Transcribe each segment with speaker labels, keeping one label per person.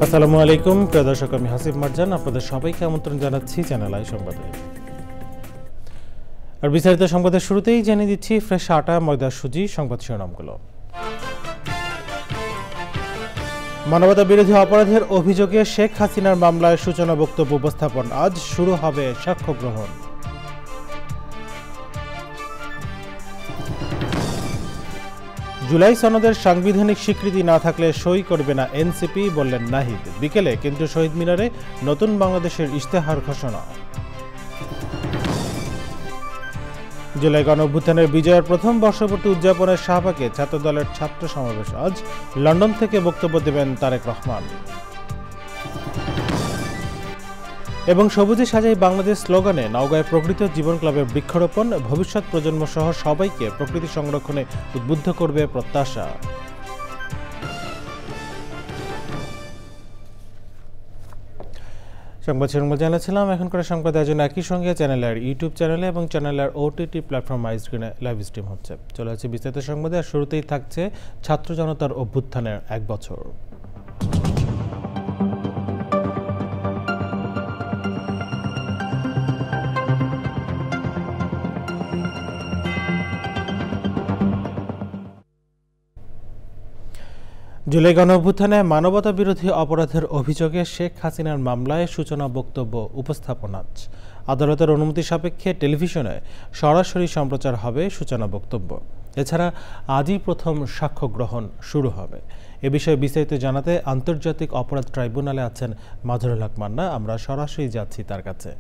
Speaker 1: আসসালামু আলাইকুম প্রিয় দর্শক, আমি হাসিব মারজান আপনাদের সবাইকে আমন্ত্রণ জানাচ্ছি চ্যানেল আই সংবাদে। আর বিস্তারিত সংবাদের শুরুতেই জানিয়ে দিচ্ছি ফ্রেশ আটা ময়দা সুজি সংবাদ শিরোনামগুলো। মানবতা বিরোধী অপরাধের অভিযোগে শেখ হাসিনার মামলায় সূচনা বক্তব্য উপস্থাপন, আজ শুরু হবে সাক্ষ্য গ্রহণ। জুলাই সনদের সাংবিধানিক স্বীকৃতি না থাকলে সই করবে না এনসিপি, বললেন নাহিদ। বিকেলে কেন্দ্রীয় শহীদ মিনারে নতুন বাংলাদেশের ইশতেহার ঘোষণা। জুলাই গণঅভ্যুত্থানের বিজয়ের প্রথম বর্ষপূর্তি উদযাপনের শাহবাগে ছাত্রদলের ছাত্র সমাবেশ, আজ লন্ডন থেকে বক্তব্য দেবেন তারেক রহমান। এবং সবুজে সাজাই বাংলাদেশ স্লোগানে নওগাঁয় প্রকৃত জীবন ক্লাবের বৃক্ষরোপণ, ভবিষ্যৎ প্রজন্ম সহ সবাইকে প্রকৃতি সংরক্ষণে উদ্বুদ্ধ করবে প্রত্যাশা। সংবাদ শিরোনাম জানাচ্ছিলাম, এখন করে সংবাদ আয়োজন একই সঙ্গে চ্যানেলের ইউটিউব চ্যানেলে এবং চ্যানেলের ওটিটি প্ল্যাটফর্ম আইস্ক্রিনে লাইভ স্ট্রিম হচ্ছে। চলে যাচ্ছে বিস্তারিত সংবাদে। আর শুরুতেই থাকছে ছাত্র জনতার অভ্যুত্থানের 1 বছর। জুলাই গণঅভ্যুত্থানে মানবতা বিরোধী অপরাধের অভিযোগে শেখ হাসিনার মামলায় সূচনা বক্তব্য উপস্থাপন আজ। আদালতের অনুমতি সাপেক্ষে টেলিভিশনে সরাসরি সম্প্রচার হবে সূচনা বক্তব্য। এছাড়া আজই প্রথম সাক্ষ্য গ্রহণ শুরু হবে। এ বিষয়ে বিস্তারিত জানাতে আন্তর্জাতিক অপরাধ ট্রাইব্যুনালে আছেন মাজহারুল হক মান্না। আমরা সরাসরি যাচ্ছি তার কাছে।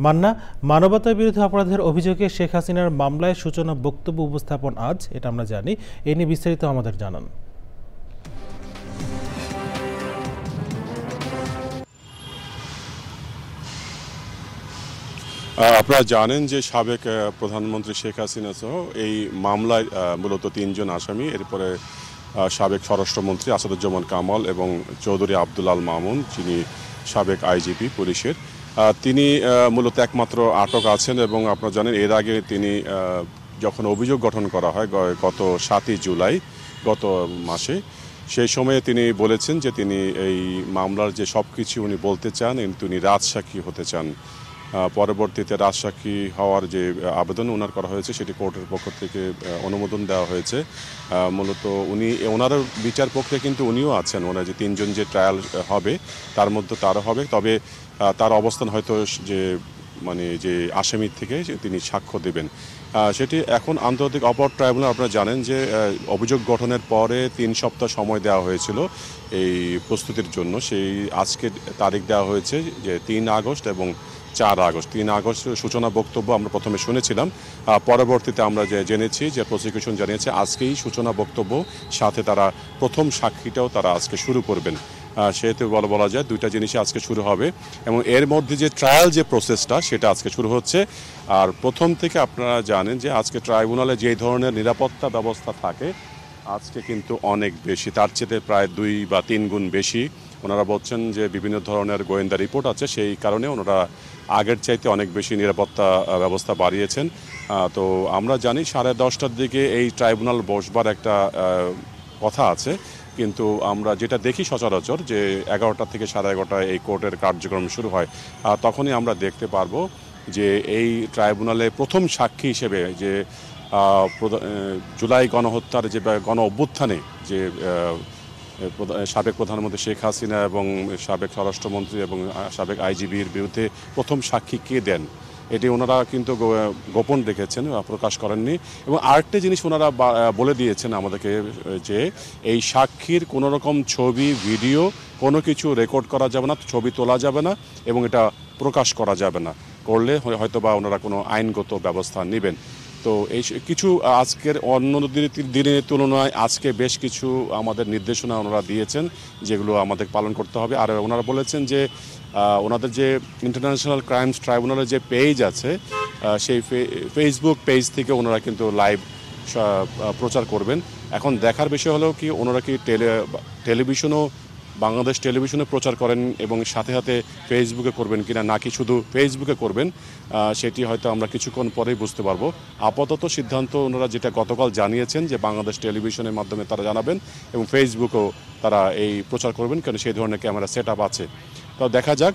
Speaker 1: মান্না, মানবতা বিরোধী অপরাধের অভিযোগে শেখ হাসিনার মামলায় সূচনা বক্তব্য উপস্থাপন আজ, এটা আমরা জানি। এ নিয়ে বিস্তারিত আমাদের জানান।
Speaker 2: আপনারা জানেন যে সাবেক প্রধানমন্ত্রী শেখ হাসিনা সহ এই মামলায় মূলত 3 জন আসামি। এরপরে সাবেক স্বরাষ্ট্রমন্ত্রী আসাদুজ্জামান কামাল এবং চৌধুরী আব্দুল আল মামুন, যিনি সাবেক আইজিপি পুলিশের, তিনি মূলত একমাত্র আটক আছেন। এবং আপনারা জানেন এর আগে তিনি যখন অভিযোগ গঠন করা হয় গত 7ই জুলাই গত মাসে, সেই সময়ে তিনি বলেছেন যে তিনি এই মামলার যে সব কিছু উনি বলতে চান, তিনি রাজসাক্ষী হতে চান। পরবর্তীতে রাজসাক্ষী হওয়ার যে আবেদন ওনার করা হয়েছে, সেটি কোর্টের পক্ষ থেকে অনুমোদন দেওয়া হয়েছে। মূলত উনি ওনার বিচার প্রক্রিয়া কিন্তু উনিও আছেন। ওনার যে 3 জন যে ট্রায়াল হবে তার মধ্যে তারও হবে, তবে তার অবস্থান হয়তো যে আসামির থেকে তিনি সাক্ষ্য দেবেন সেটি এখন আন্তর্জাতিক অপরাধ ট্রাইব্যুনাল। আপনারা জানেন যে অভিযোগ গঠনের পরে 3 সপ্তাহ সময় দেওয়া হয়েছিল এই প্রস্তুতির জন্য। সেই আজকে তারিখ দেওয়া হয়েছে যে 3 আগস্ট এবং 4 আগস্ট। 3 আগস্ট সূচনা বক্তব্য আমরা প্রথমে শুনেছিলাম, পরবর্তীতে আমরা জেনেছি যে প্রসিকিউশন জানিয়েছে আজকেই সূচনা বক্তব্য, সাথে তারা প্রথম সাক্ষীটাও তারা আজকে শুরু করবেন। সেহেতু বলা যায় 2টা জিনিসই আজকে শুরু হবে। এবং এর মধ্যে যে ট্রায়াল যে প্রসেসটা সেটা আজকে শুরু হচ্ছে। আর প্রথম থেকে আপনারা জানেন যে আজকে ট্রাইব্যুনালে যে ধরনের নিরাপত্তা ব্যবস্থা থাকে আজকে কিন্তু অনেক বেশি, তার চেয়ে প্রায় 2 বা 3 গুণ বেশি। ওনারা বলছেন যে বিভিন্ন ধরনের গোয়েন্দা রিপোর্ট আছে, সেই কারণে ওনারা আগের চাইতে অনেক বেশি নিরাপত্তা ব্যবস্থা বাড়িয়েছেন। তো আমরা জানি 10:30টার দিকে এই ট্রাইব্যুনাল বসবার একটা কথা আছে, কিন্তু আমরা যেটা দেখি সচরাচর যে 11টা থেকে 11:30টায় এই কোর্টের কার্যক্রম শুরু হয়। তখনই আমরা দেখতে পারবো যে এই ট্রাইব্যুনালে প্রথম সাক্ষী হিসেবে যে জুলাই গণহত্যার যে গণ অভ্যুত্থানে যে সাবেক প্রধানমন্ত্রী শেখ হাসিনা এবং সাবেক স্বরাষ্ট্রমন্ত্রী এবং সাবেক আইজিবির বিরুদ্ধে প্রথম সাক্ষী কে দেন, এটি ওনারা কিন্তু গোপন রেখেছেন, প্রকাশ করেননি। এবং আরেকটা জিনিস ওনারা বলে দিয়েছেন আমাদেরকে যে এই সাক্ষীর কোনো রকম ছবি ভিডিও কোনো কিছু রেকর্ড করা যাবে না, ছবি তোলা যাবে না এবং এটা প্রকাশ করা যাবে না। করলে হয়তো বা ওনারা কোনো আইনগত ব্যবস্থা নেবেন। তো এই কিছু আজকের অন্য দিনের তুলনায় আজকে বেশ কিছু আমাদের নির্দেশনা ওনারা দিয়েছেন, যেগুলো আমাদের পালন করতে হবে। আর ওনারা বলেছেন যে ওনাদের যে ইন্টারন্যাশনাল ক্রাইমস ট্রাইব্যুনালের যে পেজ আছে সেই ফেসবুক পেজ থেকে ওনারা কিন্তু লাইভ প্রচার করবেন। এখন দেখার বিষয় হলো কি ওনারা কি টেলিভিশনও বাংলাদেশ টেলিভিশনে প্রচার করেন এবং সাথে সাথে ফেসবুকে করবেন কিনা, নাকি শুধু ফেসবুকে করবেন, সেটি হয়তো আমরা কিছুক্ষণ পরেই বুঝতে পারবো। আপাতত সিদ্ধান্ত ওনারা যেটা গতকাল জানিয়েছেন যে বাংলাদেশ টেলিভিশনের মাধ্যমে তারা জানাবেন এবং ফেসবুকেও তারা এই প্রচার করবেন, কারণ সেই ধরনের ক্যামেরা সেট আপ আছে। তো দেখা যাক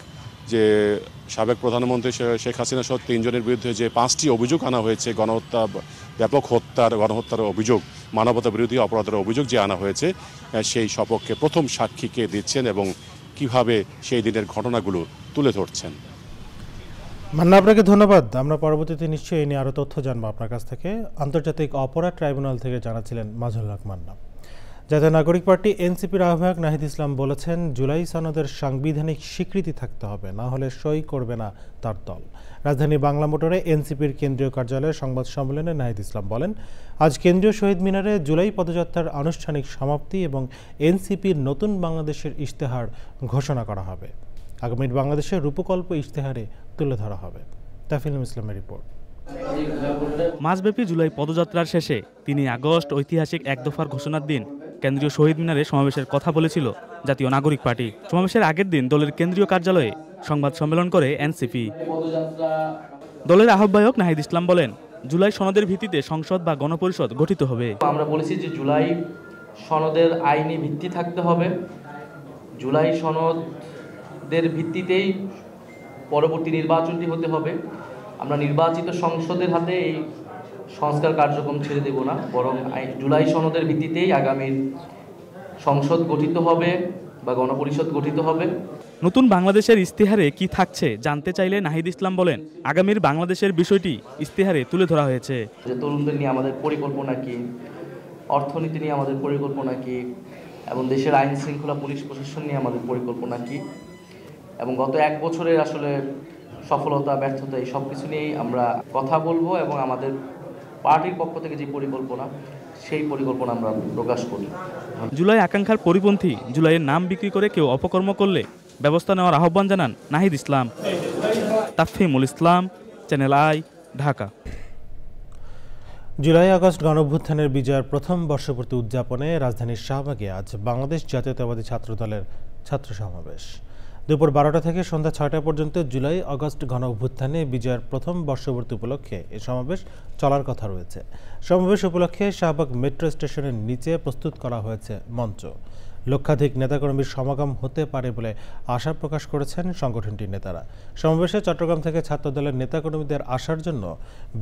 Speaker 2: যে সাবেক প্রধানমন্ত্রী শেখ হাসিনা সহ 3 জনের বিরুদ্ধে যে 5টি অভিযোগ আনা হয়েছে, গণহত্যা, ব্যাপক গণহত্যার অভিযোগ, মানবতা বিরোধী অপরাধের অভিযোগ যে আনা হয়েছে, সেই সপক্ষে প্রথম সাক্ষীকে দিচ্ছেন এবং কিভাবে সেই দিনের ঘটনাগুলো তুলে ধরছেন।
Speaker 1: মান্না, আপনাকে ধন্যবাদ। আমরা পরবর্তীতে নিশ্চয়ই এই নিয়ে আরও তথ্য জানবো আপনার কাছ থেকে। আন্তর্জাতিক অপরাধ ট্রাইব্যুনাল থেকে জানাচ্ছিলেন মাজহারুল হক মান্না। জাতীয় নাগরিক পার্টি এনসিপির আহ্বায়ক নাহিদ ইসলাম বলেছেন, জুলাই সনদের সাংবিধানিক স্বীকৃতি থাকতে হবে, না হলে সই করবে না তার দল। রাজধানী বাংলা মোটরে এনসিপির কেন্দ্রীয় কার্যালয়ে সংবাদ সম্মেলনে নাহিদ ইসলাম বলেন, আজ কেন্দ্রীয় শহীদ মিনারে জুলাই পদযাত্রার আনুষ্ঠানিক সমাপ্তি এবং এনসিপির নতুন বাংলাদেশের ইশতেহার ঘোষণা করা হবে। আগামীর বাংলাদেশের রূপকল্প ইশতেহারে তুলে ধরা হবে। তাফিলুল ইসলামের রিপোর্ট।
Speaker 3: মাসব্যাপী জুলাই পদযাত্রার শেষে 3 আগস্ট ঐতিহাসিক এক দফার ঘোষণার দিন কেন্দ্রীয় শহীদ মিনারে সমাবেশের কথা বলেছিল জাতীয় নাগরিক পার্টি। সমাবেশের আগের দিন দলের কেন্দ্রীয় কার্যালয়ে সংবাদ সম্মেলন করে এনসিপি। দলের আহ্বায়ক নাহিদ ইসলাম বলেন, জুলাই সনদের ভিত্তিতে সংসদ বা গণপরিষদ গঠিত হবে।
Speaker 4: আমরা বলেছি যে জুলাই সনদের আইনি ভিত্তি থাকতে হবে। জুলাই সনদের ভিত্তিতেই পরবর্তী নির্বাচনটি হতে হবে। আমরা নির্বাচিত সংসদের হাতে এই সংস্কার কার্যক্রম ছেড়ে দেব না, বরং জুলাই সনদের ভিত্তিতেই আগামীর সংসদ গঠিত হবে বা গণপরিষদ গঠিত হবে।
Speaker 3: নতুন বাংলাদেশের ইশতেহারে কি থাকছে জানতে চাইলে নাহিদ ইসলাম বলেন, আগামীর বাংলাদেশের বিষয়টি ইশতেহারে তুলে ধরা হয়েছে।
Speaker 4: যে তরুণদের নিয়ে আমাদের পরিকল্পনা কি, অর্থনীতি নিয়ে আমাদের পরিকল্পনা কি, এবং দেশের আইন শৃঙ্খলা পুলিশ প্রশাসন নিয়ে আমাদের পরিকল্পনা কি, এবং গত 1 বছরের আসলে সফলতা ব্যর্থতা এই সব কিছু নিয়েই আমরা কথা বলবো এবং আমাদের পার্টির পক্ষ থেকে যে পরিকল্পনা সেই পরিকল্পনা আমরা প্রকাশ করি।
Speaker 3: জুলাই আকাঙ্ক্ষার পরিপন্থী জুলাইয়ের নাম বিক্রি করে কেউ অপকর্ম করলে ব্যবস্থা নেওয়ার আহ্বান জানান Nahid Islam. Tafhimul Islam, channel I, Dhaka.
Speaker 1: July August গণঅভ্যুত্থানের বিজয়ের প্রথম বর্ষপূর্তি উদযাপনে রাজধানীর শাহবাগে আজ বাংলাদেশ জাতীয়তাবাদী ছাত্রদলের ছাত্র সমাবেশ। দুপুর 12টা থেকে সন্ধ্যা 6টা পর্যন্ত জুলাই আগস্ট গণঅভ্যুত্থানে বিজয়ের প্রথম বর্ষপূর্তি উপলক্ষে এই সমাবেশ চলার কথা রয়েছে। সমাবেশ উপলক্ষে শাহবাগ মেট্রো স্টেশনের নিচে প্রস্তুত করা হয়েছে মঞ্চ। লক্ষাধিক নেতাকর্মীর সমাগম হতে পারে বলে আশা প্রকাশ করেছেন সংগঠনটির নেতারা। সমাবেশে চট্টগ্রাম থেকে ছাত্রদলের নেতাকর্মীদের আসার জন্য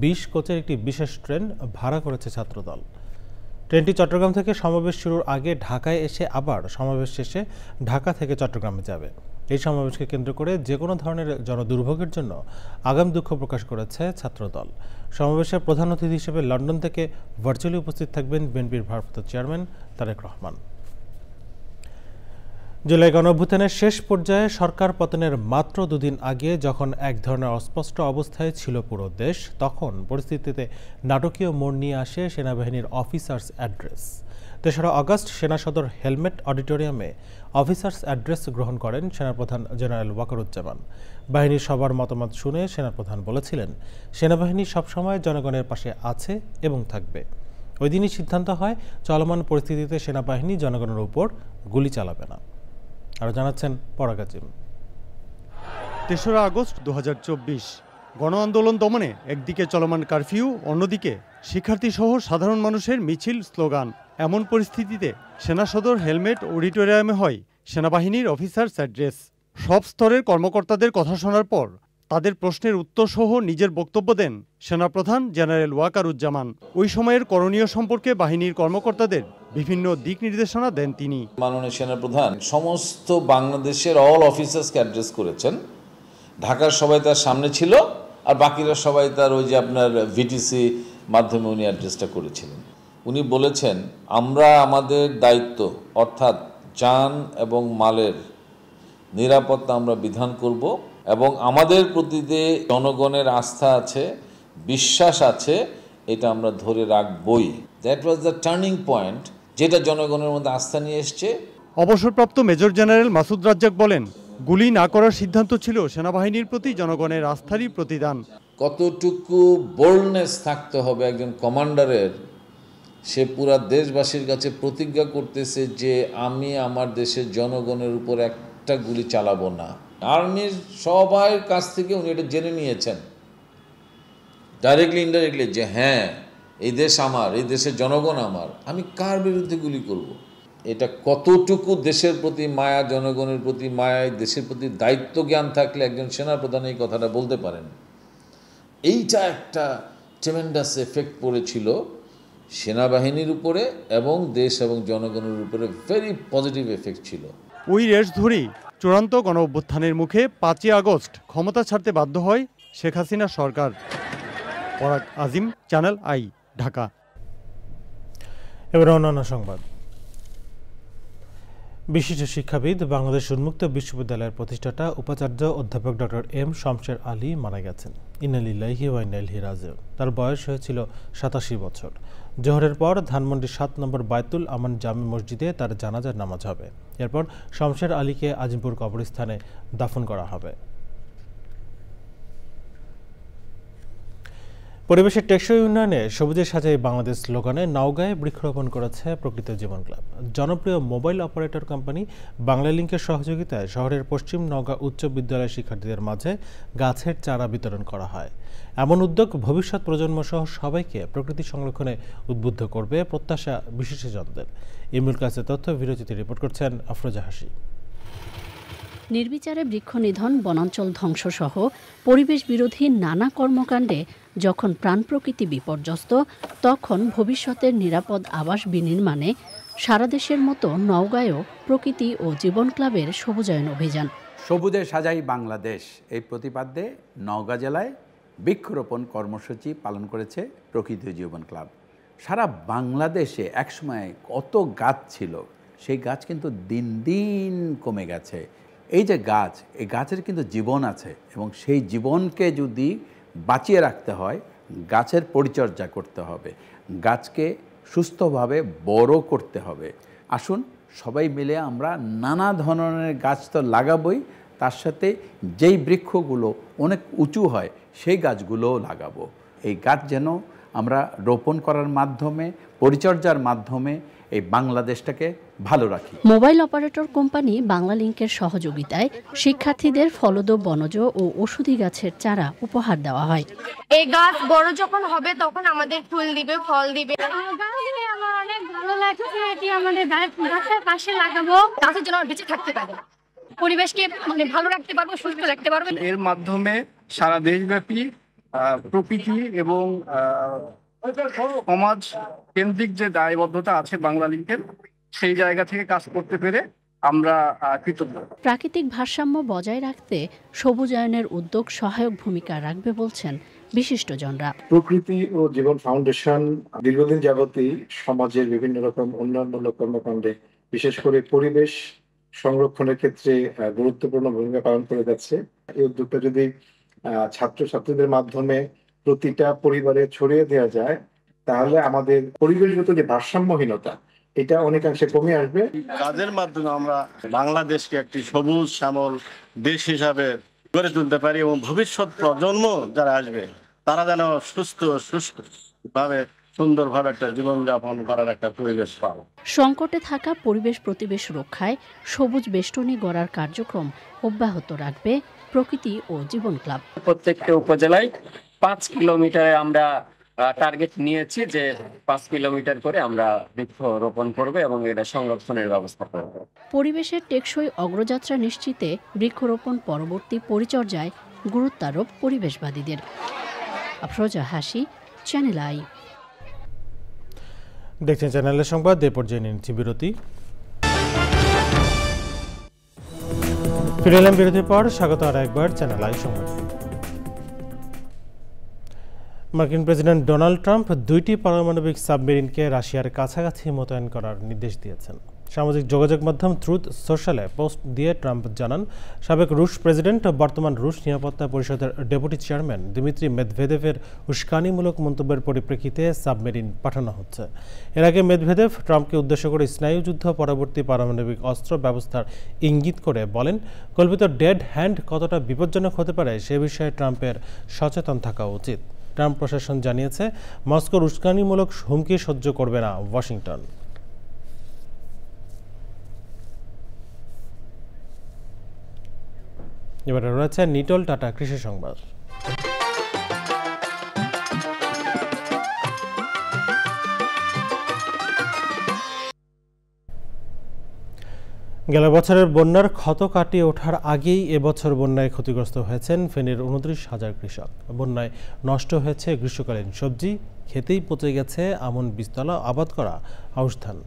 Speaker 1: 20 কোচের একটি বিশেষ ট্রেন ভাড়া করেছে ছাত্রদল। ট্রেনটি চট্টগ্রাম থেকে সমাবেশ শুরুর আগে ঢাকায় এসে আবার সমাবেশ শেষে ঢাকা থেকে চট্টগ্রামে যাবে। এই সমাবেশকে কেন্দ্র করে যে কোনো ধরনের জনদুর্ভোগের জন্য আগাম দুঃখ প্রকাশ করেছে ছাত্রদল। সমাবেশে প্রধান অতিথি হিসেবে লন্ডন থেকে ভার্চুয়ালি উপস্থিত থাকবেন বিএনপির ভারপ্রাপ্ত চেয়ারম্যান তারেক রহমান। জুলাই গণঅভ্যুত্থানের শেষ পর্যায়ে সরকার পতনের মাত্র 2 দিন আগে যখন এক ধরনের অস্পষ্ট অবস্থায় ছিল পুরো দেশ, তখন পরিস্থিতিতে নাটকীয় মোড় নিয়ে আসে সেনাবাহিনীর অফিসার্স অ্যাড্রেস। 3রা আগস্ট সেনা সদর হেলমেট অডিটোরিয়ামে অফিসার্স অ্যাড্রেস গ্রহণ করেন সেনাপ্রধান জেনারেল ওয়াকারুজ্জামান। বাহিনীর সবার মতামত শুনে সেনাপ্রধান বলেছিলেন, সেনাবাহিনী সবসময় জনগণের পাশে আছে এবং থাকবে। ওই দিনই সিদ্ধান্ত হয় চলমান পরিস্থিতিতে সেনাবাহিনী জনগণের উপর গুলি চালাবে না। আরও জানাচ্ছেন পরাগ আজিম।
Speaker 5: 3রা আগস্ট 2024 গণ আন্দোলন দমনে একদিকে চলমান কারফিউ, অন্যদিকে শিক্ষার্থী সহ সাধারণ মানুষের মিছিল, স্লোগান। এমন পরিস্থিতিতে সেনা সদর হেলমেট অডিটোরিয়ামে হয় সেনাবাহিনীর অফিসার্স অ্যাড্রেস। সব স্তরের কর্মকর্তাদের কথা শোনার পর তাদের প্রশ্নের উত্তর সহ নিজের বক্তব্য দেন সেনাপ্রধান জেনারেল ওয়াকারুজ্জামান। ওই সময়ের করণীয় সম্পর্কে বাহিনীর কর্মকর্তাদের বিভিন্ন দিক নির্দেশনা দেন তিনি।
Speaker 6: মাননীয় সেনাপ্রধান সমস্ত বাংলাদেশের অল অফিসার্সকে অ্যাড্রেস করেছেন। ঢাকার সবাই তার সামনে ছিল, আর বাকিরা সবাই তার ওই যে আপনার ভিটিসি মাধ্যমে উনি অ্যাড্রেসটা করেছিলেন। উনি বলেছেন, আমরা আমাদের দায়িত্ব অর্থাৎ জান এবং মালের নিরাপত্তা আমরা বিধান করব, এবং আমাদের প্রতি যে জনগণের আস্থা আছে, বিশ্বাস আছে, এটা আমরা ধরে রাখবই। That was the turning point, যেটা জনগণের মধ্যে আস্থা নিয়ে এসছে।
Speaker 5: অবসরপ্রাপ্ত মেজর জেনারেল মাসুদ রাজ্জাক বলেন, গুলি না করার সিদ্ধান্ত ছিল সেনাবাহিনীর প্রতি জনগণের আস্থারই প্রতিদান।
Speaker 6: কতটুকু বোল্ডনেস থাকতে হবে একজন কমান্ডারের সে পুরা দেশবাসীর কাছে প্রতিজ্ঞা করতেছে যে আমি আমার দেশের জনগণের উপর একটা গুলি চালাবো না। আর্মির সবার কাছ থেকে উনি এটা জেনে নিয়েছেন ডাইরেক্টলি ইনডাইরেক্টলি যে হ্যাঁ এই দেশ আমার, এই দেশের জনগণ আমার, আমি কার বিরুদ্ধে গুলি করব। এটা কতটুকু দেশের প্রতি মায়া, জনগণের প্রতি মায়া, দেশের প্রতি দায়িত্ব জ্ঞান থাকলে একজন সেনাপ্রধান এই কথাটা বলতে পারেন। এইটা একটা ট্রেমেন্ডাস এফেক্ট পড়েছিল সেনাবাহিনীর উপরে এবং দেশ এবং জনগণের উপরে, ভেরি পজিটিভ এফেক্ট ছিল।
Speaker 5: ওই রেশ ধরেই চূড়ান্ত গণ অভ্যুত্থানের মুখে 5ই আগস্ট ক্ষমতা ছাড়তে বাধ্য হয় শেখ হাসিনা সরকার। পরাগ আজিম, চ্যানেল আই, ঢাকা।
Speaker 1: এবার অন্যান্য সংবাদ। বিশিষ্ট শিক্ষাবিদ, বাংলাদেশ উন্মুক্ত বিশ্ববিদ্যালয়ের প্রতিষ্ঠাতা উপাচার্য অধ্যাপক ডক্টর এম শমশের আলী মারা গেছেন। ইন্না লিল্লাহি ওয়া ইন্না ইলাইহি রাজিউন। তার বয়স হয়েছিল 87 বছর। জোহরের পর ধানমন্ডি 7 নম্বর বায়তুল আমান জামে মসজিদে তার জানাজার নামাজ হবে। এরপর শমশের আলীকে আজিমপুর কবরস্থানে দাফন করা হবে। পরিবেশের টেকসই উন্নয়নে সবুজের সাজাই বাংলাদেশ স্লোগানে নওগাঁয় বৃক্ষরোপণ করেছে প্রকৃত জীবন ক্লাব। জনপ্রিয় মোবাইল অপারেটর কোম্পানি বাংলালিংকের সহযোগিতায় শহরের পশ্চিম নওগাঁ উচ্চ বিদ্যালয়ের শিক্ষার্থীদের মাঝে গাছের চারা বিতরণ করা হয়। এমন উদ্যোগ ভবিষ্যৎ প্রজন্ম সহ সবাইকে প্রকৃতি সংরক্ষণে উদ্বুদ্ধ করবে প্রত্যাশা বিশেষজনদের। ইমরুল কাছে তথ্য বিরতিতে রিপোর্ট করছেন আফরোজা হাসি।
Speaker 7: নির্বিচারে বৃক্ষনিধন, বনাঞ্চল ধ্বংসসহ পরিবেশ বিরোধী নানা কর্মকাণ্ডে যখন প্রাণ প্রকৃতি বিপর্যস্ত, তখন ভবিষ্যতের নিরাপদ আবাস বিনির্মাণে সারা দেশের মতো নওগাঁয়ও প্রকৃতি ও জীবন ক্লাবের সবুজায়ন অভিযান।
Speaker 8: সবুজে সাজাই বাংলাদেশ এই প্রতিপাদ্যে নওগাঁ জেলায় বৃক্ষরোপণ কর্মসূচি পালন করেছে প্রকৃতি জীবন ক্লাব। সারা বাংলাদেশে একসময় কত গাছ ছিল, সেই গাছ কিন্তু দিন দিন কমে গেছে। এই যে গাছ, এই গাছের কিন্তু জীবন আছে এবং সেই জীবনকে যদি বাঁচিয়ে রাখতে হয় গাছের পরিচর্যা করতে হবে, গাছকে সুস্থভাবে বড় করতে হবে। আসুন সবাই মিলে আমরা নানা ধরনের গাছ তো লাগাবই, তার সাথে যেই বৃক্ষগুলো অনেক উঁচু হয় সেই গাছগুলোও লাগাবো। এই গাছ যেন আমরা রোপণ করার মাধ্যমে, পরিচর্যার মাধ্যমে এই বাংলাদেশটাকে ভালো রাখি।
Speaker 7: মোবাইল অপারেটর কোম্পানি বাংলালিংকের সহযোগিতায় শিক্ষার্থীদের ফলদ, বনজ ও ওষুধি গাছের চারা উপহার দেওয়া হয়।
Speaker 9: এই গাছ বড় যখন হবে তখন আমাদের ফুল দিবে, ফল দিবে। আমার অনেক ভালো লাগছে, এটি আমাদের গাছের পাশে লাগাবো, গাছের জন্য বেঁচে থাকতে পারে, পরিবেশকে ভালো রাখতে পারবো, সুস্থ রাখতে পারবো।
Speaker 10: এর মাধ্যমে সারা দেশব্যাপী প্রকৃতি এবং সমাজ কেন্দ্রিক যে দায়বদ্ধতা আছে বাংলালিংকের, সেই জায়গা থেকে কাজ করতে পেরে আমরা কৃতজ্ঞ।
Speaker 7: প্রাকৃতিক ভারসাম্য বজায় রাখতে সবুজায়নের উদ্যোগ সহায়ক ভূমিকা রাখবে বলছেন বিশিষ্টজনরা।
Speaker 11: প্রকৃতি ও জীবন ফাউন্ডেশন দীর্ঘদিন যাবতই সমাজের বিভিন্ন রকম উন্নয়নমূলক কর্মকাণ্ডে, বিশেষ করে পরিবেশ সংরক্ষণের ক্ষেত্রে গুরুত্বপূর্ণ ভূমিকা পালন করে যাচ্ছে। এই উদ্যোগটা যদি ছাত্রছাত্রীদের মাধ্যমে প্রতিটা পরিবারে ছড়িয়ে দেওয়া যায়, তাহলে আমাদের পরিবেশগত যে ভারসাম্যহীনতা, এটা অনেকাংশে কমে আসবে।
Speaker 10: কাজের মাধ্যমে আমরা বাংলাদেশকে একটি সবুজ শ্যামল দেশ হিসাবে গড়ে তুলতে পারি এবং ভবিষ্যৎ প্রজন্ম যারা আসবে তারা যেন সুস্থভাবে, সুন্দরভাবে একটা জীবনযাপন করার একটা পরিবেশ পাবে।
Speaker 7: সংকটে থাকা পরিবেশ প্রতিবেশ রক্ষায় সবুজ বেষ্টনী গড়ার কার্যক্রম অব্যাহত রাখবে প্রকৃতি ও জীবন ক্লাব।
Speaker 12: প্রত্যেকটা উপজেলায় 5 কিলোমিটারে আমরা টার্গেট নিয়েছি যে 5 কিলোমিটার করে আমরা বৃক্ষ রোপণ করব এবং এটা সংরক্ষণের ব্যবস্থা করব।
Speaker 7: পরিবেশের টেকসই অগ্রযাত্রা নিশ্চিতে বৃক্ষরোপণ পরবর্তী পরিচর্যায় গুরুত্ব আরোপ পরিবেশবাদীদের। আফরোজা হাসি, চ্যানেল আই।
Speaker 1: দেখছেন চ্যানেলের সংবাদ। এ পর্যায়ে নিচ্ছি বিরতি। ফিরে এলাম বিরতির পর। স্বাগত আর একবার চ্যানেল আই সংবাদ। মার্কিন প্রেসিডেন্ট ডোনাল্ড ট্রাম্প 2টি পারমাণবিক সাবমেরিনকে রাশিয়ার কাছাকাছি মোতায়েন করার নির্দেশ দিয়েছেন। সামাজিক যোগাযোগ মাধ্যম ট্রুথ সোশ্যালে পোস্ট দিয়ে ট্রাম্প জানান, সাবেক রুশ প্রেসিডেন্ট ও বর্তমান রুশ নিরাপত্তা পরিষদের ডেপুটি চেয়ারম্যান দিমিত্রি মেদভেদেভের উস্কানিমূলক মন্তব্যের পরিপ্রেক্ষিতে সাবমেরিন পাঠানো হচ্ছে। এর আগে মেদভেদেভ ট্রাম্পকে উদ্দেশ্য করে স্নায়ুযুদ্ধ পরবর্তী পারমাণবিক অস্ত্র ব্যবস্থার ইঙ্গিত করে বলেন, কল্পিত ডেড হ্যান্ড কতটা বিপজ্জনক হতে পারে সে বিষয়ে ট্রাম্পের সচেতন থাকা উচিত। ট্রাম্প প্রশাসন জানিয়েছে মস্কোর উস্কানিমূলক হুমকি সহ্য করবে না ওয়াশিংটন। এবারে রয়েছে নিটল টাটা কৃষি সংবাদ। গেল বছরের বন্যার ক্ষত কাটিয়ে ওঠার আগেই এবছর বন্যায় ক্ষতিগ্রস্ত হয়েছেন ফেনীর 29,000 কৃষক। বন্যায় নষ্ট হয়েছে গ্রীষ্মকালীন সবজি, খেতেই পচে গেছে আমন বীজতলা আবাদ করা আউশ ধান।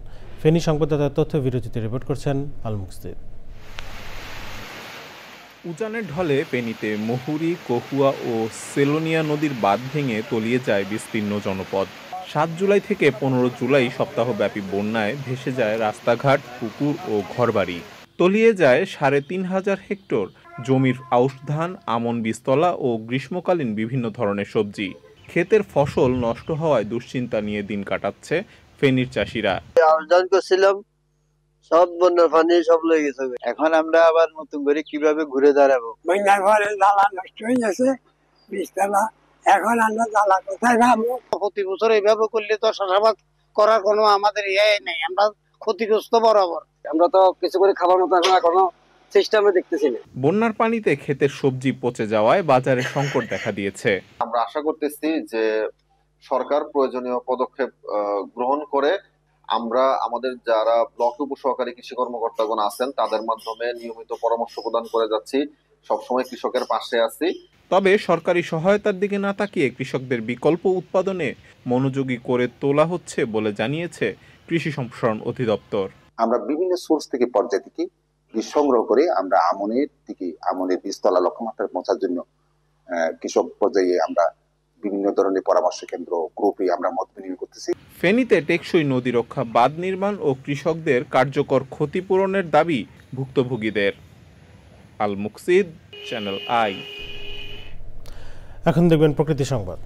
Speaker 1: ফেনী সংবাদদাতার তথ্য বিরতিতে রিপোর্ট করছেন আল মুকসিদ।
Speaker 13: উজানের ঢলে ফেনীতে মুহুরী, কহুয়া ও সেলোনিয়া নদীর বাঁধ ভেঙে তলিয়ে যায় বিস্তীর্ণ জনপদ। 7 জুলাই থেকে 15 জুলাই সপ্তাহব্যাপী বন্যায় ভেসে যায় রাস্তাঘাট, পুকুর ও ঘরবাড়ি। তলিয়ে যায় 3,500 হেক্টর জমির আউশ ধান, আমন বীজতলা ও গ্রীষ্মকালীন বিভিন্ন ধরনের সবজি। ক্ষেতের ফসল নষ্ট হওয়ায় দুশ্চিন্তা নিয়ে দিন কাটাচ্ছে ফেনীর চাষিরা।
Speaker 14: আউশ ধান করছিলাম, সব বন্যার পানি সব লয়ে গেছে। এখন আমরা আবার নতুন করে কিভাবে ঘুরে দাঁড়াবো?
Speaker 15: বন্যার পরে জ্বালা নষ্ট হয়ে গেছে বীজতলা, এখন আমরা জ্বালা কোথায় পাবো?
Speaker 14: প্রতি বছর এইভাবে করলে তো চাষাবাদ করার কোনো আমাদের ইয়ে নেই, আমরা ক্ষতিগ্রস্ত বরাবর। আমরা তো কিছু করে খাবার মতো এখনো চেষ্টা আমরা দেখতেছি না।
Speaker 13: বন্যার পানিতে ক্ষেতের সবজি পচে যাওয়ায় বাজারে সংকট দেখা দিয়েছে।
Speaker 16: আমরা আশা করতেছি যে সরকার প্রয়োজনীয় পদক্ষেপ গ্রহণ করে আমরা আমাদের যারা ব্লক উপসহকারী কৃষি কর্মকর্তাগণ আছেন তাদের মাধ্যমে নিয়মিত পরামর্শ প্রদান করে যাচ্ছি, সবসময় কৃষকের পাশে আছি।
Speaker 13: তবে সরকারি সহায়তার দিকে না তাকিয়ে কৃষকদের বিকল্প উৎপাদনে মনোযোগী করে তোলা হচ্ছে বলে জানিয়েছে কৃষি সম্প্রসারণ অধিদপ্তর।
Speaker 17: আমরা বিভিন্ন সোর্স থেকে পর্যায় থেকে বীজ সংগ্রহ করে আমরা আমনের বীজতলা লক্ষ্যমাত্রায় পৌঁছার জন্য কৃষক পর্যায়ে আমরা বিভিন্ন ধরনের পরামর্শ কেন্দ্র গ্রুপে আমরা মত বিনিময় করতেছি।
Speaker 13: ফেনীতে টেকসই নদী রক্ষা, বাঁধ নির্মাণ ও কৃষকদের কার্যকর ক্ষতিপূরণের দাবি ভুক্তভোগীদের। আল মুকসিদ, চ্যানেল আই।
Speaker 1: এখন দেখবেন প্রকৃতি সংবাদ।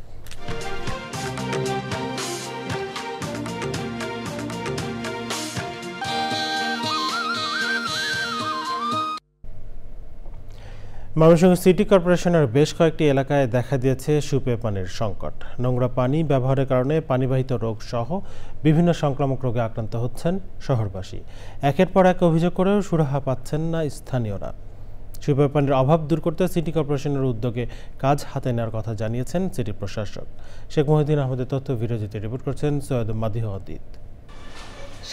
Speaker 1: ময়মনসিংহ সিটি কর্পোরেশনের বেশ কয়েকটি এলাকায় দেখা দিয়েছে সুপেয় পানির সংকট। নোংরা পানি ব্যবহারের কারণে পানিবাহিত রোগ সহ বিভিন্ন সংক্রামক রোগে আক্রান্ত হচ্ছেন শহরবাসী। একের পর এক অভিযোগ করেও সুরাহা পাচ্ছেন না স্থানীয়রা। সুপেয় পানির অভাব দূর করতে সিটি কর্পোরেশনের উদ্যোগে কাজ হাতে নেওয়ার কথা জানিয়েছেন সিটি প্রশাসক। শেখ মহিউদ্দিন আহমেদের তথ্য বিরোধীতে রিপোর্ট করছেন সৈয়দ মাদিহ অদিত।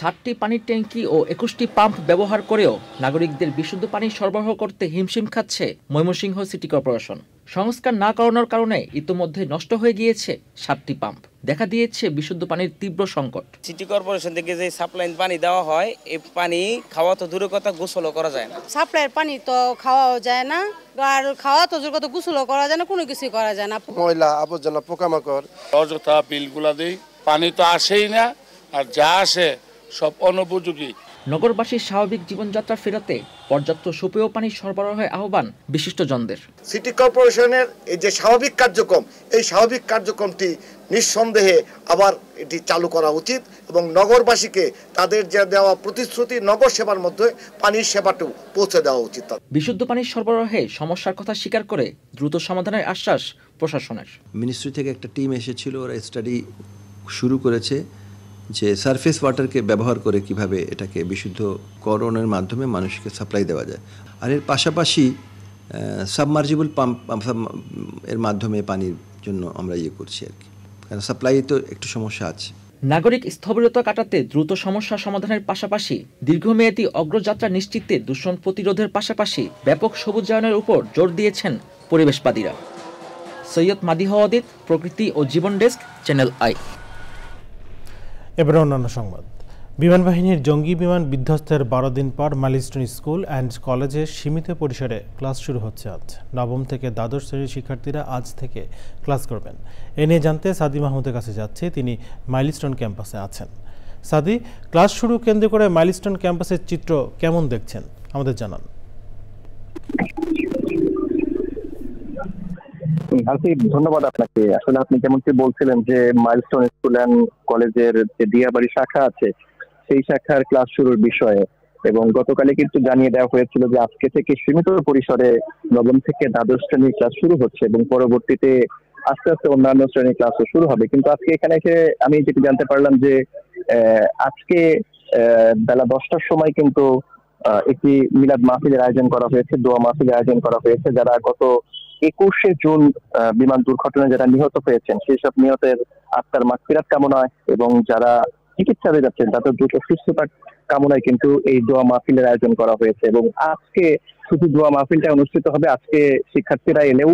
Speaker 4: 7টি পানির ট্যাঙ্কি ও 21টি পাম্প ব্যবহার করেও নাগরিকদের বিশুদ্ধ পানি সরবরাহ করতে হিমশিম খাচ্ছে ময়মনসিংহ সিটি কর্পোরেশন। সংস্কার না করানোর কারণে ইতোমধ্যে নষ্ট হয়ে গিয়েছে 7টি পাম্প। দেখা দিয়েছে বিশুদ্ধ পানির তীব্র সংকট।
Speaker 18: সিটি কর্পোরেশন থেকে যে সাপ্লাই পানি দেওয়া হয়, এই পানি খাওয়া তো দূরের কথা, গোসলও করা যায় না।
Speaker 19: সাপ্লাইয়ের পানি তো খাওয়াও যায় না, আর খাওয়া তো দূরের কথা, গোসলও করা যায় না, কোনো কিছুই করা যায় না।
Speaker 20: ময়লা আবর্জনা, পোকামাকড়, অযথা বিলগুলা দেই, পানি তো আসেই না, আর যা আসে সব অনুপযোগী।
Speaker 4: নগরবাসীর স্বাভাবিক জীবনযাত্রা ফেরাতে পর্যাপ্ত সুপেয় পানি সরবরাহের আহ্বান বিশিষ্টজনদের।
Speaker 20: সিটি কর্পোরেশনের এই যে স্বাভাবিক কার্যক্রম, এই স্বাভাবিক কার্যক্রমটি নিঃসন্দেহে আবার এটি চালু করা উচিত এবং নগরবাসীকে তাদের যে দেওয়া প্রতিশ্রুতি নগর সেবার মধ্যে পানির সেবাটাও পৌঁছে দেওয়া উচিত।
Speaker 4: বিশুদ্ধ পানির সরবরাহে সমস্যার কথা স্বীকার করে দ্রুত সমাধানের আশ্বাস প্রশাসনের।
Speaker 21: মিনিস্ট্রি থেকে একটা টিম এসেছিল, ওরা স্টাডি শুরু করেছে যে সারফেস ওয়াটারকে ব্যবহার করে কিভাবে এটাকে বিশুদ্ধকরণের মাধ্যমে মানুষকে সাপ্লাই দেওয়া যায়। আর এর পাশাপাশি সাবমার্জিবল পাম্প এর মাধ্যমে পানির জন্য আমরা করছি আর কি, কারণ সাপ্লাই তো একটু সমস্যা আছে।
Speaker 4: নাগরিক স্থবিরতা কাটাতে দ্রুত সমস্যা সমাধানের পাশাপাশি দীর্ঘমেয়াদী অগ্রযাত্রা নিশ্চিতে দূষণ প্রতিরোধের পাশাপাশি ব্যাপক সবুজায়নের উপর জোর দিয়েছেন পরিবেশবাদীরা। সৈয়দ মাদিহ অদিত, প্রকৃতি ও জীবন ডেস্ক, চ্যানেল আই।
Speaker 1: এবার অন্যান্য সংবাদ। বিমান বাহিনীর জঙ্গি বিমান বিধ্বস্তের 12 দিন পর মাইলস্টোন স্কুল অ্যান্ড কলেজে সীমিত পরিসরে ক্লাস শুরু হচ্ছে আজ। নবম থেকে দ্বাদশ শ্রেণীর শিক্ষার্থীরা আজ থেকে ক্লাস করবেন। এ নিয়ে জানতে সাদি মাহমুদের কাছে যাচ্ছে, তিনি মাইলস্টোন ক্যাম্পাসে আছেন। সাদি, ক্লাস শুরু কেন্দ্র করে মাইলস্টোন ক্যাম্পাসের চিত্র কেমন দেখছেন আমাদের জানান।
Speaker 22: ধন্যবাদ আপনাকে। আসলে আপনি যেমনটি বলছিলেন যে মাইলস্টোন স্কুল অ্যান্ড কলেজের যে দিয়াবাড়ি শাখা আছে সেই শাখার ক্লাস শুরুর বিষয়ে, এবং গতকালে কিন্তু জানিয়ে দেওয়া হয়েছিল যে আজকে থেকে সীমিত পরিসরে নবম থেকে দ্বাদশ শ্রেণীর ক্লাস শুরু হচ্ছে এবং পরবর্তীতে আস্তে আস্তে অন্যান্য শ্রেণীর ক্লাসও শুরু হবে। কিন্তু আজকে এখানে এসে আমি যেটি জানতে পারলাম যে আজকে বেলা 10টার সময় কিন্তু একটি মিলাদ মাহফিলের আয়োজন করা হয়েছে, দোয়া মাহফিলের আয়োজন করা হয়েছে। যারা গত 21শে জুন বিমান দুর্ঘটনায় যারা নিহত হয়েছেন সেই সব নিহতের আত্মার মাগফিরাত কামনায় এবং যারা চিকিৎসাধীন যাচ্ছেন তাদের দ্রুত সুস্থতা কামনায় কিন্তু এই দোয়া মাহফিলের আয়োজন করা হয়েছে। এবং আজকে শুধু দোয়া মাহফিলটা অনুষ্ঠিত হবে, আজকে শিক্ষার্থীরা এলেও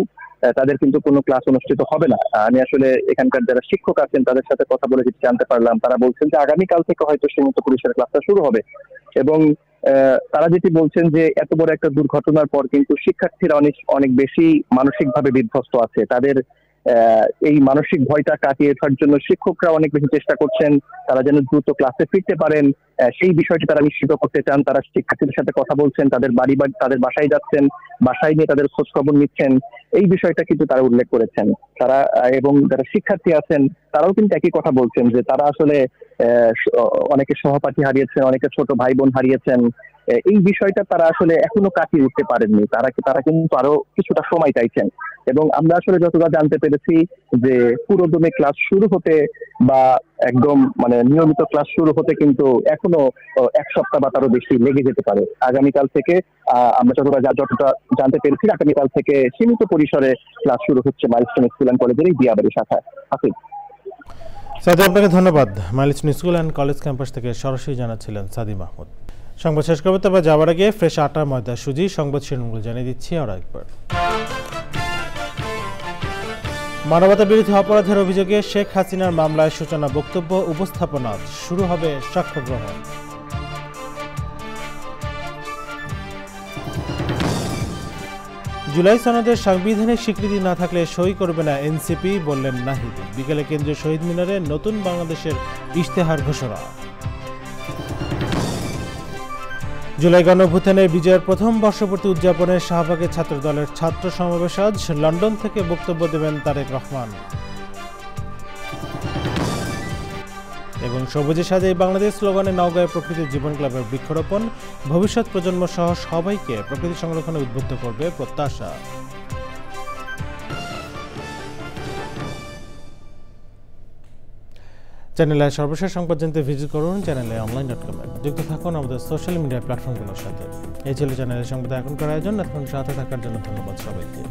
Speaker 22: তাদের কিন্তু কোনো ক্লাস অনুষ্ঠিত হবে না। আমি আসলে এখানকার যারা শিক্ষক আছেন তাদের সাথে কথা বলে যেটি জানতে পারলাম, তারা বলছেন যে আগামীকাল থেকে হয়তো সীমিত পরিসরে ক্লাসটা শুরু হবে। এবং তারা যেটি বলছেন যে এত বড় একটা দুর্ঘটনার পর কিন্তু শিক্ষার্থীরা অনেক বেশি মানসিকভাবে বিধ্বস্ত আছে। তাদের এই মানসিক ভয়টা কাটিয়ে ওঠার জন্য শিক্ষকরা অনেক বেশি চেষ্টা করছেন, তারা যেন দ্রুত ক্লাসে ফিরতে পারেন সেই বিষয়টি তারা নিশ্চিত করতে চান। তারা শিক্ষার্থীদের সাথে কথা বলছেন, তাদের তাদের বাসায় যাচ্ছেন, বাসায় নিয়ে তাদের খোঁজ খবর নিচ্ছেন, এই বিষয়টা কিন্তু তারা উল্লেখ করেছেন। তারা এবং যারা শিক্ষার্থী আছেন তারাও কিন্তু একই কথা বলছেন যে তারা আসলে অনেকে সহপাঠী হারিয়েছেন, অনেকে ছোট ভাই বোন হারিয়েছেন। এই বিষয়টা তারা আসলে এখনো কাটিয়ে উঠতে পারেননি। তারা কিন্তু আরো কিছুটা সময় চাইছেন। এবং আমরা আসলে যতটা জানতে পেরেছি যে পুরোদমে ক্লাস শুরু হতে বা একদম মানে নিয়মিত ক্লাস শুরু হতে কিন্তু এখনো 1 সপ্তাহ বা তারও বেশি লেগে যেতে পারে। আগামীকাল থেকে আমরা যতটা জানতে পেরেছি আগামীকাল থেকে সীমিত পরিসরে ক্লাস শুরু হচ্ছে মাইলস্টোন স্কুল অ্যান্ড কলেজের এই দিয়াবাড়ি শাখায়। হাফিজ।
Speaker 1: সাদি, আপনাকে ধন্যবাদ। Milestone school and college campus থেকে সরাসরি জানাচ্ছিলেন সাদি মাহমুদ। সংবাদ শেষ করবো, তবে যাওয়ার আগে ফ্রেশ আটা ময়দা সুজি সংবাদ শিরোনামগুলো জানিয়ে দিচ্ছি আরও একবার। মানবতা বিরোধী অপরাধের অভিযোগে শেখ হাসিনার মামলায় সূচনা বক্তব্য উপস্থাপনা, শুরু হবে সাক্ষ্য গ্রহণ। জুলাই সনদের সাংবিধানিক স্বীকৃতি না থাকলে সই করবে না এনসিপি, বললেন নাহিদ। বিকেলে কেন্দ্রীয় শহীদ মিনারে নতুন বাংলাদেশের ইশতেহার ঘোষণা। জুলাই গণঅভ্যুত্থানের বিজয়ের প্রথম বর্ষপূর্তি উদযাপনে শাহবাগে ছাত্রদলের ছাত্র সমাবেশ আজ। লন্ডন থেকে বক্তব্য দেবেন তারেক রহমান। এবং সবুজে সাজাই বাংলাদেশ স্লোগানে নওগাঁয় প্রকৃতি জীবন ক্লাবের বৃক্ষরোপণ, ভবিষ্যৎ প্রজন্ম সহ সবাইকে প্রকৃতি সংরক্ষণে উদ্বুদ্ধ করবে প্রত্যাশা। চ্যানেলের সর্বশেষ সংবাদ জানতে ভিজিট করুন চ্যানেলে online.com। যুক্ত থাকুন আমাদের সোশ্যাল মিডিয়া প্ল্যাটফর্মগুলোর সাথে। এই ছিল চ্যানেলের সংবাদ এখনকার আয়োজন। এখন সাথে থাকার জন্য ধন্যবাদ সবাইকে।